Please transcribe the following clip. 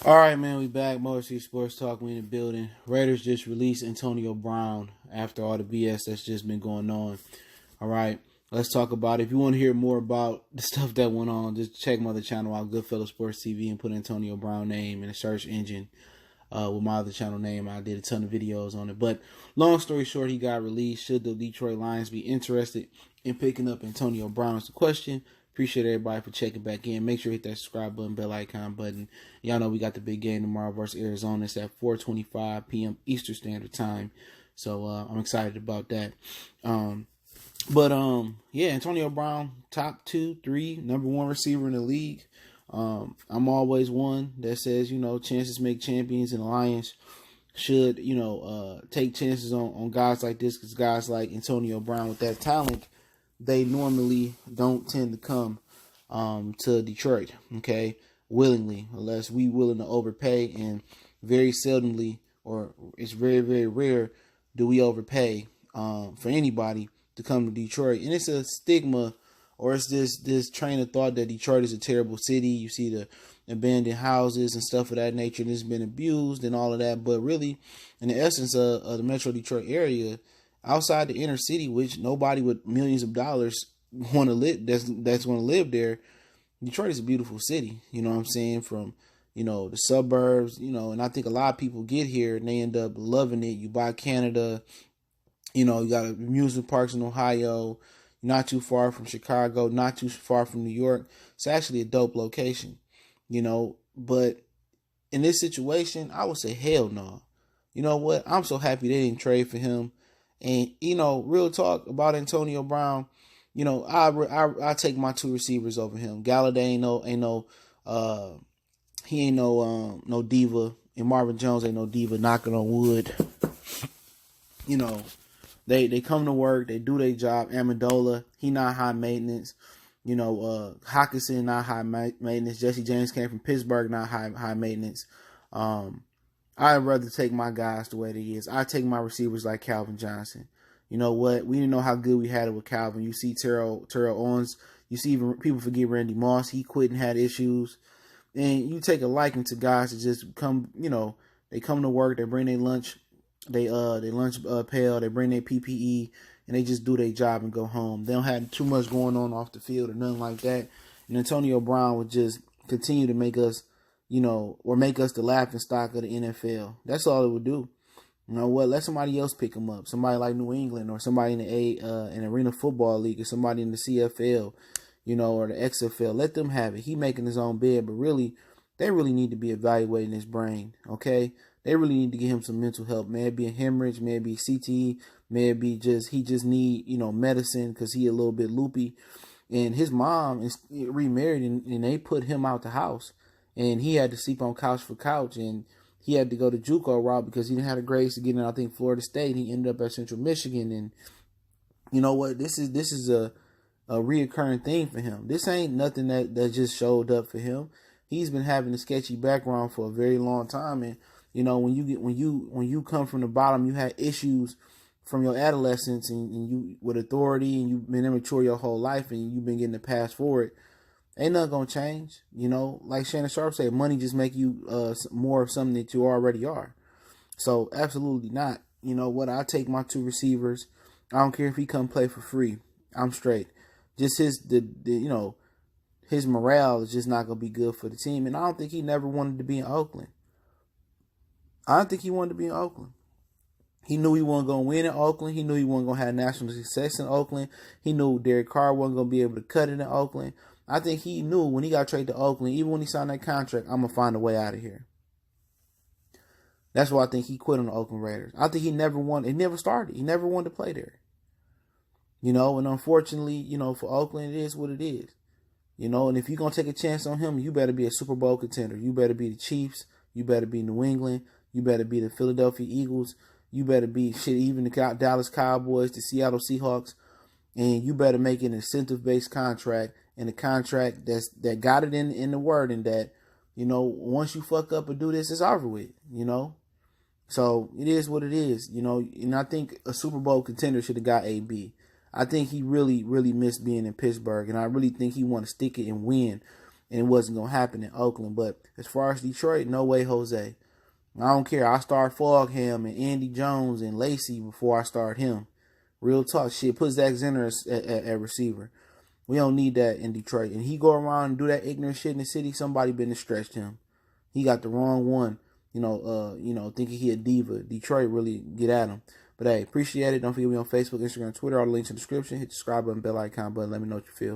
All right, man, we back. Motor City Sports Talk. We in the building. Raiders just released Antonio Brown after all the BS that's just been going on. All right, let's talk about it. If you want to hear more about the stuff that went on, just check my other channel out, Goodfellow Sports TV, and put Antonio Brown name in the search engine with my other channel name. I did a ton of videos on it. But long story short, he got released. Should the Detroit Lions be interested in picking up Antonio Brown is the question. Appreciate everybody for checking back in. Make sure you hit that subscribe button, bell icon button. Y'all know we got the big game tomorrow versus Arizona. It's at 4:25 p.m. Eastern Standard Time. So I'm excited about that. Yeah, Antonio Brown, top 2, 3, number 1 receiver in the league. I'm always one that says, chances make champions, and the Lions should, take chances on guys like this, because guys like Antonio Brown with that talent, they normally don't tend to come to Detroit, okay, willingly, unless we willing to overpay, and very seldomly, or it's very, very rare, do we overpay for anybody to come to Detroit. And it's a stigma, or it's this train of thought that Detroit is a terrible city. You see the abandoned houses and stuff of that nature, and it's been abused and all of that. But really, in the essence of the Metro Detroit area, outside the inner city, which nobody with millions of dollars want to live, that's going to live there, Detroit is a beautiful city. You know what I'm saying? From, the suburbs, and I think a lot of people get here and they end up loving it. You buy Canada, you got amusement parks in Ohio, not too far from Chicago, not too far from New York. It's actually a dope location, but in this situation, I would say hell no. You know what? I'm so happy they didn't trade for him. And, real talk about Antonio Brown, I take my 2 receivers over him. Galladay ain't no diva, and Marvin Jones ain't no diva, knocking on wood. They come to work, they do their job. Amendola, he not high maintenance. Hockenson, not high maintenance. Jesse James came from Pittsburgh, not high maintenance. I'd rather take my guys the way they is. I take my receivers like Calvin Johnson. You know what? We didn't know how good we had it with Calvin. You see Terrell Owens. You see even people forget Randy Moss. He quit and had issues. And you take a liking to guys that just come, they come to work, they bring their lunch, they lunch pail, they bring their PPE, and they just do their job and go home. They don't have too much going on off the field or nothing like that. And Antonio Brown would just continue to make us, or make us the laughing stock of the NFL. That's all it would do. You know what? Let somebody else pick him up. Somebody like New England, or somebody in the Arena Football League, or somebody in the CFL, or the XFL. Let them have it. He making his own bed, but really, they really need to be evaluating his brain. Okay, they really need to get him some mental help. May it be a hemorrhage, may it be CTE, may it be he just need medicine because he a little bit loopy. And his mom is remarried, and they put him out the house. And he had to sleep on couch for couch, and he had to go to JUCO route because he didn't have the grades to get in, I think, Florida State. He ended up at Central Michigan, and you know what? This is a reoccurring thing for him. This ain't nothing that just showed up for him. He's been having a sketchy background for a very long time, and when you come from the bottom, you had issues from your adolescence, and you with authority, and you've been immature your whole life, and you've been getting the pass forward. Ain't nothing gonna change, Like Shannon Sharp said, money just make you more of something that you already are. So absolutely not. You know what? I take my 2 receivers. I don't care if he come play for free. I'm straight. Just his morale is just not gonna be good for the team. And I don't think he never wanted to be in Oakland. I don't think he wanted to be in Oakland. He knew he wasn't going to win in Oakland. He knew he wasn't going to have national success in Oakland. He knew Derek Carr wasn't going to be able to cut it in Oakland. I think he knew when he got traded to Oakland, even when he signed that contract, I'm going to find a way out of here. That's why I think he quit on the Oakland Raiders. I think he never wanted, it never started. He never wanted to play there. And unfortunately, for Oakland, it is what it is. And if you're going to take a chance on him, you better be a Super Bowl contender. You better be the Chiefs. You better be New England. You better be the Philadelphia Eagles. You better be even the Dallas Cowboys, the Seattle Seahawks. And you better make an incentive-based contract, and a contract that got it in the word, and that, once you fuck up or do this, it's over with, So it is what it is, and I think a Super Bowl contender should have got AB. I think he really, really missed being in Pittsburgh, and I really think he want to stick it and win. and it wasn't gonna happen in Oakland. But as far as Detroit, no way, Jose. I don't care. I start Fogham and Andy Jones and Lacey before I start him. Real talk, shit. Put Zach Zenner at receiver. We don't need that in Detroit. And he go around and do that ignorant shit in the city. Somebody been to stretch him. He got the wrong one. Thinking he a diva. Detroit really get at him. But hey, appreciate it. Don't forget me on Facebook, Instagram, Twitter. All the links in the description. Hit the subscribe button, bell icon button. Let me know what you feel.